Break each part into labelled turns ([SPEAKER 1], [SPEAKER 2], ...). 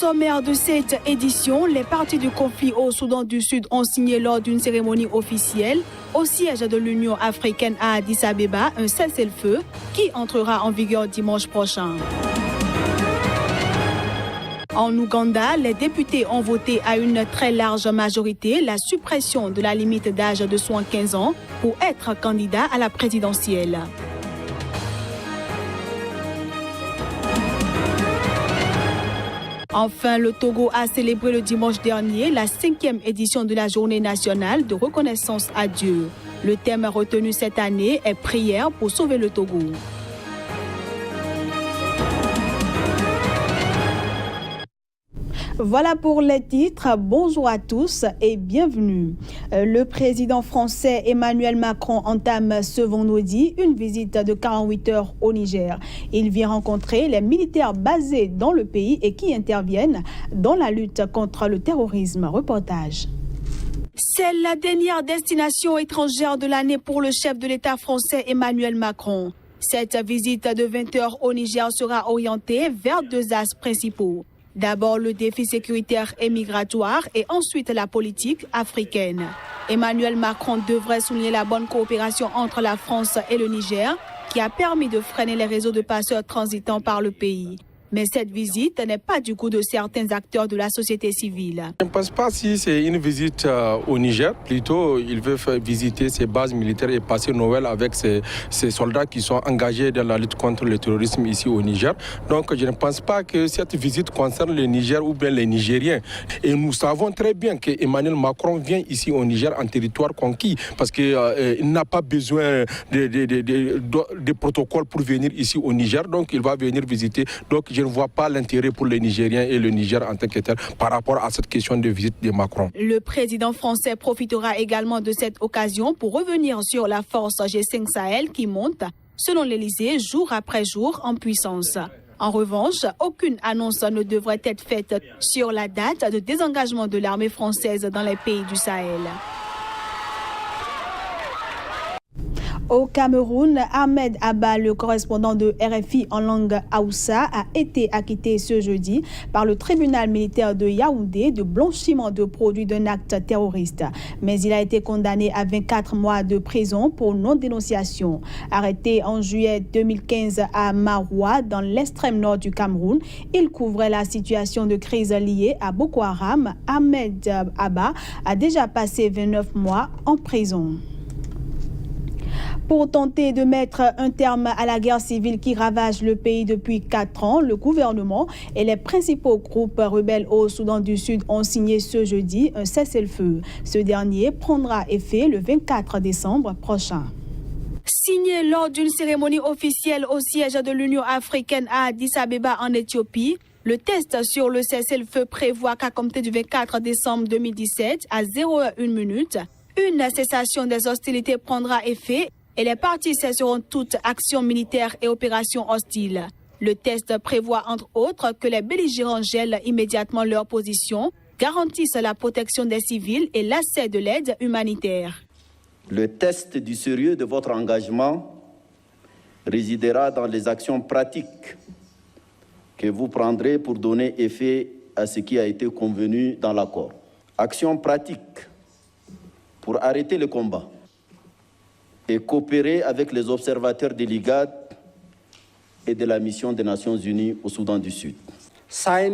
[SPEAKER 1] sommaire de cette édition, les parties du conflit au Soudan du Sud ont signé lors d'une cérémonie officielle au siège de l'Union africaine à Addis Abeba un cessez-le-feu qui entrera en vigueur dimanche prochain. En Ouganda, les députés ont voté à une très large majorité la suppression de la limite d'âge de 75 ans pour être candidat à la présidentielle. Enfin, le Togo a célébré le dimanche dernier la 5e édition de la Journée nationale de reconnaissance à Dieu. Le thème retenu cette année est « Prière pour sauver le Togo ». Voilà pour les titres. Bonjour à tous et bienvenue. Le président français Emmanuel Macron entame ce vendredi une visite de 48 heures au Niger. Il vient rencontrer les militaires basés dans le pays et qui interviennent dans la lutte contre le terrorisme. Reportage. C'est la dernière destination étrangère de l'année pour le chef de l'État français Emmanuel Macron. Cette visite de 20 heures au Niger sera orientée vers deux axes principaux. D'abord le défi sécuritaire et migratoire et ensuite la politique africaine. Emmanuel Macron devrait souligner la bonne coopération entre la France et le Niger qui a permis de freiner les réseaux de passeurs transitant par le pays. Mais cette visite n'est pas du goût de certains acteurs de la société civile.
[SPEAKER 2] Je ne pense pas si c'est une visite au Niger. Plutôt, il veut faire visiter ses bases militaires et passer Noël avec ses soldats qui sont engagés dans la lutte contre le terrorisme ici au Niger. Donc, je ne pense pas que cette visite concerne le Niger ou bien les Nigériens. Et nous savons très bien qu'Emmanuel Macron vient ici au Niger en territoire conquis parce qu'il n'a pas besoin de protocole pour venir ici au Niger. Donc, il va venir visiter. Donc, je ne vois pas l'intérêt pour les Nigériens et le Niger en tant que tel par rapport à cette question de visite de Macron.
[SPEAKER 1] Le président français profitera également de cette occasion pour revenir sur la force G5 Sahel qui monte, selon l'Élysée, jour après jour en puissance. En revanche, aucune annonce ne devrait être faite sur la date de désengagement de l'armée française dans les pays du Sahel. Au Cameroun, Ahmed Abba, le correspondant de RFI en langue Haoussa, a été acquitté ce jeudi par le tribunal militaire de Yaoundé de blanchiment de produits d'un acte terroriste. Mais il a été condamné à 24 mois de prison pour non-dénonciation. Arrêté en juillet 2015 à Maroua, dans l'extrême nord du Cameroun, il couvrait la situation de crise liée à Boko Haram. Ahmed Abba a déjà passé 29 mois en prison. Pour tenter de mettre un terme à la guerre civile qui ravage le pays depuis 4 ans, le gouvernement et les principaux groupes rebelles au Soudan du Sud ont signé ce jeudi un cessez-le-feu. Ce dernier prendra effet le 24 décembre prochain. Signé lors d'une cérémonie officielle au siège de l'Union africaine à Addis Abeba en Éthiopie, le test sur le cessez-le-feu prévoit qu'à compter du 24 décembre 2017 à 0h01 minute, une cessation des hostilités prendra effet et les parties cesseront toute action militaire et opération hostile. Le test prévoit entre autres que les belligérants gèlent immédiatement leur position, garantissent la protection des civils et l'accès de l'aide humanitaire.
[SPEAKER 3] Le test du sérieux de votre engagement résidera dans les actions pratiques que vous prendrez pour donner effet à ce qui a été convenu dans l'accord. Actions pratiques pour arrêter le combat et coopérer avec les observateurs de l'IGAD et de la mission des Nations Unies au Soudan du Sud.
[SPEAKER 4] La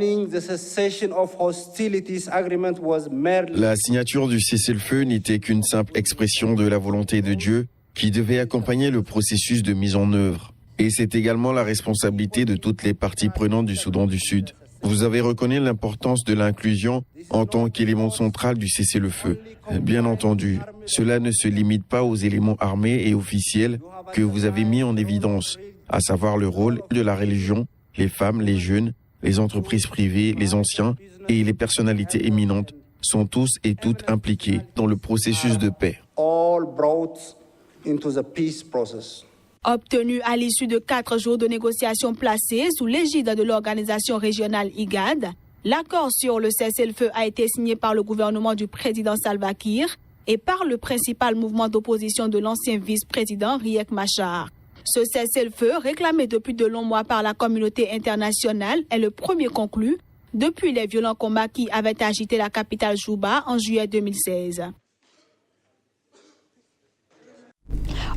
[SPEAKER 4] signature du cessez-le-feu n'était qu'une simple expression de la volonté de Dieu qui devait accompagner le processus de mise en œuvre. Et c'est également la responsabilité de toutes les parties prenantes du Soudan du Sud. Vous avez reconnu l'importance de l'inclusion en tant qu'élément central du cessez-le-feu. Bien entendu, cela ne se limite pas aux éléments armés et officiels que vous avez mis en évidence, à savoir le rôle de la religion, les femmes, les jeunes, les entreprises privées, les anciens et les personnalités éminentes sont tous et toutes impliqués dans le processus de paix.
[SPEAKER 1] Obtenu à l'issue de 4 jours de négociations placées sous l'égide de l'organisation régionale IGAD, l'accord sur le cessez-le-feu a été signé par le gouvernement du président Salva Kiir et par le principal mouvement d'opposition de l'ancien vice-président Riek Machar. Ce cessez-le-feu, réclamé depuis de longs mois par la communauté internationale, est le premier conclu depuis les violents combats qui avaient agité la capitale Juba en juillet 2016.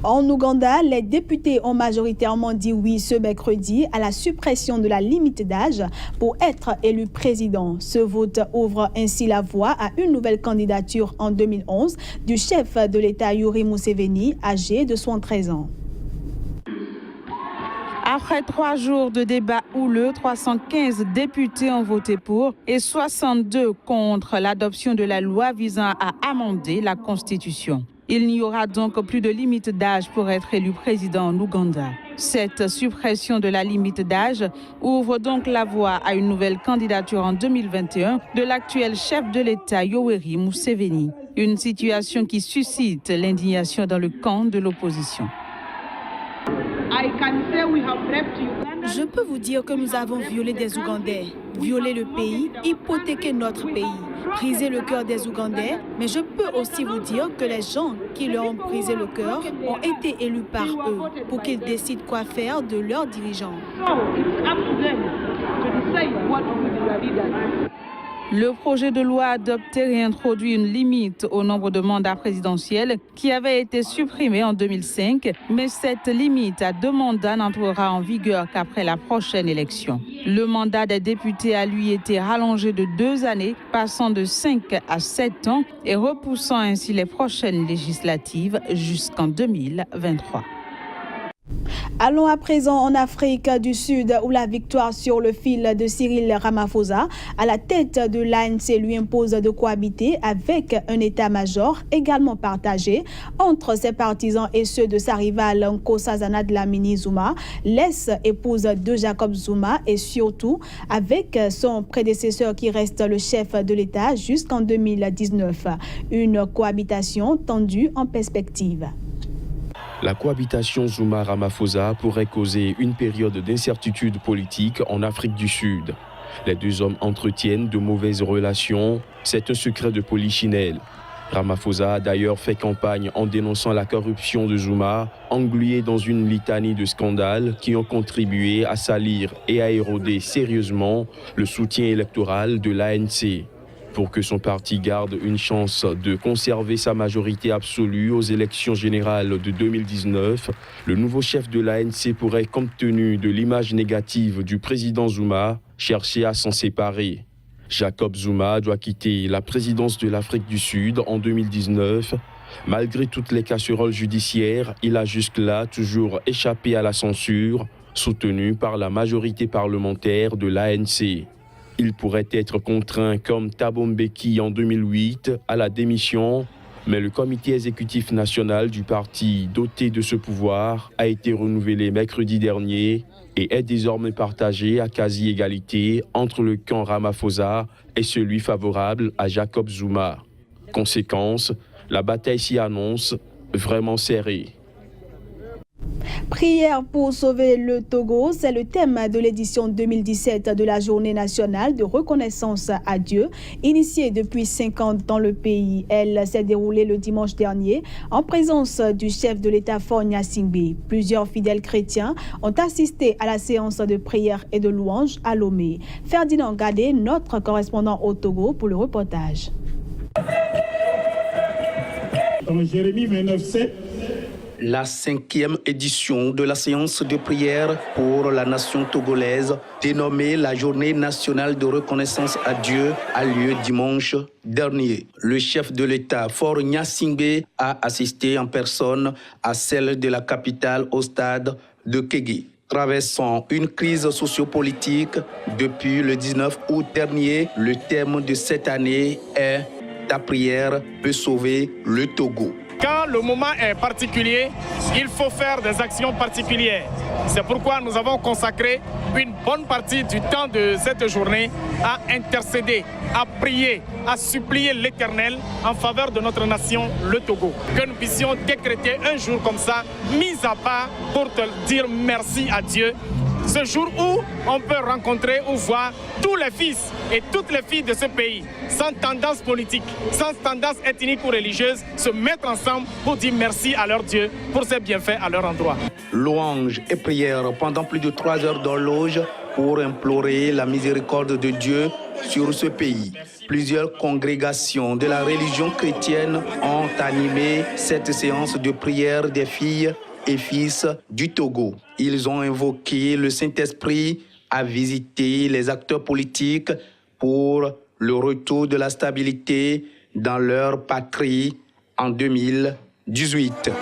[SPEAKER 1] En Ouganda, les députés ont majoritairement dit oui ce mercredi à la suppression de la limite d'âge pour être élu président. Ce vote ouvre ainsi la voie à une nouvelle candidature en 2011 du chef de l'État Yoweri Museveni, âgé de 73 ans.
[SPEAKER 5] Après 3 jours de débats houleux, 315 députés ont voté pour et 62 contre l'adoption de la loi visant à amender la Constitution. Il n'y aura donc plus de limite d'âge pour être élu président en Ouganda. Cette suppression de la limite d'âge ouvre donc la voie à une nouvelle candidature en 2021 de l'actuel chef de l'État Yoweri Museveni. Une situation qui suscite l'indignation dans le camp de l'opposition.
[SPEAKER 1] Je peux vous dire que nous avons violé des Ougandais, violé le pays, hypothéqué notre pays, brisé le cœur des Ougandais, mais je peux aussi vous dire que les gens qui leur ont brisé le cœur ont été élus par eux pour qu'ils décident quoi faire de leurs dirigeants.
[SPEAKER 5] Le projet de loi adopté réintroduit une limite au nombre de mandats présidentiels qui avait été supprimée en 2005, mais cette limite à 2 mandats n'entrera en vigueur qu'après la prochaine élection. Le mandat des députés a lui été rallongé de 2 années, passant de 5 à 7 ans et repoussant ainsi les prochaines législatives jusqu'en 2023.
[SPEAKER 1] Allons à présent en Afrique du Sud où la victoire sur le fil de Cyril Ramaphosa à la tête de l'ANC lui impose de cohabiter avec un état-major également partagé entre ses partisans et ceux de sa rivale Nkosazana Dlamini Zuma, l'ex-épouse de Jacob Zuma et surtout avec son prédécesseur qui reste le chef de l'État jusqu'en 2019. Une cohabitation tendue en perspective.
[SPEAKER 6] La cohabitation Zuma-Ramaphosa pourrait causer une période d'incertitude politique en Afrique du Sud. Les 2 hommes entretiennent de mauvaises relations, c'est un secret de polichinelle. Ramaphosa a d'ailleurs fait campagne en dénonçant la corruption de Zuma, englué dans une litanie de scandales qui ont contribué à salir et à éroder sérieusement le soutien électoral de l'ANC. Pour que son parti garde une chance de conserver sa majorité absolue aux élections générales de 2019, le nouveau chef de l'ANC pourrait, compte tenu de l'image négative du président Zuma, chercher à s'en séparer. Jacob Zuma doit quitter la présidence de l'Afrique du Sud en 2019. Malgré toutes les casseroles judiciaires, il a jusque-là toujours échappé à la censure, soutenu par la majorité parlementaire de l'ANC. Il pourrait être contraint, comme Thabo Mbeki en 2008, à la démission, mais le comité exécutif national du parti doté de ce pouvoir a été renouvelé mercredi dernier et est désormais partagé à quasi-égalité entre le camp Ramaphosa et celui favorable à Jacob Zuma. Conséquence, la bataille s'y annonce vraiment serrée.
[SPEAKER 1] Prière pour sauver le Togo, c'est le thème de l'édition 2017 de la Journée nationale de reconnaissance à Dieu, initiée depuis 5 ans dans le pays. Elle s'est déroulée le dimanche dernier en présence du chef de l'État Faure Gnassingbé. Plusieurs fidèles chrétiens ont assisté à la séance de prière et de louange à Lomé. Ferdinand Gadé, notre correspondant au Togo, pour le reportage.
[SPEAKER 7] Dans Jérémie 29:7,
[SPEAKER 8] la 5e édition de la séance de prière pour la nation togolaise, dénommée la Journée nationale de reconnaissance à Dieu, a lieu dimanche dernier. Le chef de l'État, Faure Gnassingbé, a assisté en personne à celle de la capitale au stade de Kégué. Traversant une crise sociopolitique depuis le 19 août dernier, le thème de cette année est « Ta prière peut sauver le Togo ».
[SPEAKER 9] Quand le moment est particulier, il faut faire des actions particulières. C'est pourquoi nous avons consacré une bonne partie du temps de cette journée à intercéder, à prier, à supplier l'Éternel en faveur de notre nation, le Togo. Que nous puissions décréter un jour comme ça, mis à part pour te dire merci à Dieu. Ce jour où on peut rencontrer ou voir tous les fils et toutes les filles de ce pays, sans tendance politique, sans tendance ethnique ou religieuse, se mettre ensemble pour dire merci à leur Dieu pour ses bienfaits à leur endroit.
[SPEAKER 8] Louange et prière pendant plus de 3 heures d'horloge pour implorer la miséricorde de Dieu sur ce pays. Plusieurs congrégations de la religion chrétienne ont animé cette séance de prière des filles et fils du Togo. Ils ont invoqué le Saint-Esprit à visiter les acteurs politiques pour le retour de la stabilité dans leur patrie en 2018.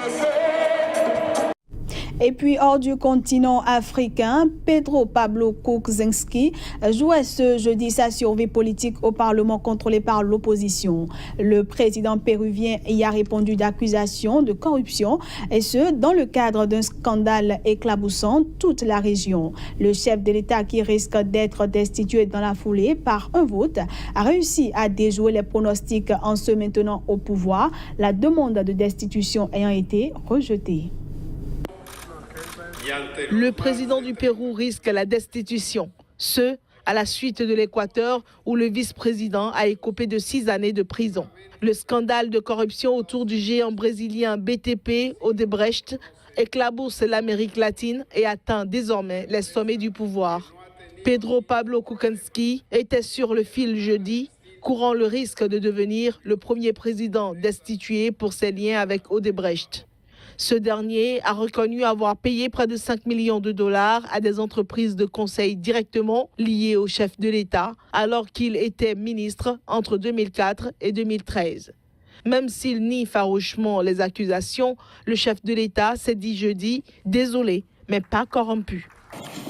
[SPEAKER 1] Et puis, hors du continent africain, Pedro Pablo Kuczynski jouait ce jeudi sa survie politique au Parlement contrôlé par l'opposition. Le président péruvien y a répondu d'accusations de corruption, et ce, dans le cadre d'un scandale éclaboussant toute la région. Le chef de l'État, qui risque d'être destitué dans la foulée par un vote, a réussi à déjouer les pronostics en se maintenant au pouvoir, la demande de destitution ayant été rejetée.
[SPEAKER 10] Le président du Pérou risque la destitution, ce, à la suite de l'Équateur où le vice-président a écopé de 6 années de prison. Le scandale de corruption autour du géant brésilien BTP Odebrecht éclabousse l'Amérique latine et atteint désormais les sommets du pouvoir. Pedro Pablo Kuczynski était sur le fil jeudi, courant le risque de devenir le premier président destitué pour ses liens avec Odebrecht. Ce dernier a reconnu avoir payé près de 5 millions de dollars à des entreprises de conseil directement liées au chef de l'État, alors qu'il était ministre entre 2004 et 2013. Même s'il nie farouchement les accusations, le chef de l'État s'est dit jeudi désolé, mais pas corrompu.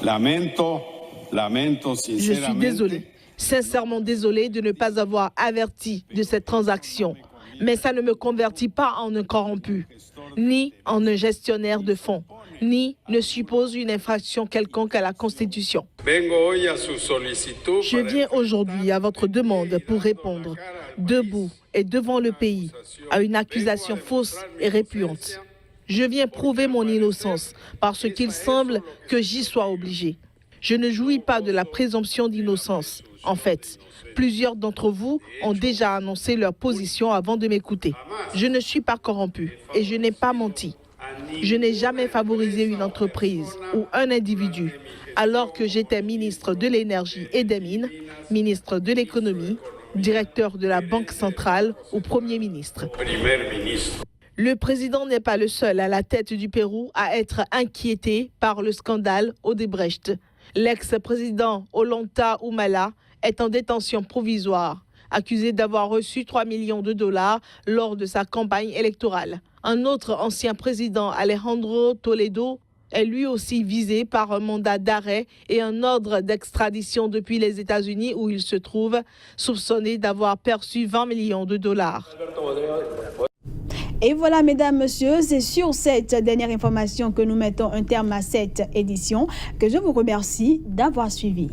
[SPEAKER 10] Je suis désolé, sincèrement désolé de ne pas avoir averti de cette transaction. Mais ça ne me convertit pas en un corrompu, ni en un gestionnaire de fonds, ni ne suppose une infraction quelconque à la Constitution. Je viens aujourd'hui à votre demande pour répondre, debout et devant le pays, à une accusation fausse et répugnante. Je viens prouver mon innocence parce qu'il semble que j'y sois obligé. Je ne jouis pas de la présomption d'innocence. En fait, plusieurs d'entre vous ont déjà annoncé leur position avant de m'écouter. Je ne suis pas corrompu et je n'ai pas menti. Je n'ai jamais favorisé une entreprise ou un individu alors que j'étais ministre de l'Énergie et des Mines, ministre de l'Économie, directeur de la Banque centrale ou Premier ministre. Le président n'est pas le seul à la tête du Pérou à être inquiété par le scandale Odebrecht. L'ex-président Ollanta Humala est en détention provisoire, accusé d'avoir reçu 3 millions de dollars lors de sa campagne électorale. Un autre ancien président, Alejandro Toledo, est lui aussi visé par un mandat d'arrêt et un ordre d'extradition depuis les États-Unis où il se trouve, soupçonné d'avoir perçu 20 millions de dollars.
[SPEAKER 1] Et voilà, mesdames, messieurs, c'est sur cette dernière information que nous mettons un terme à cette édition, que je vous remercie d'avoir suivi.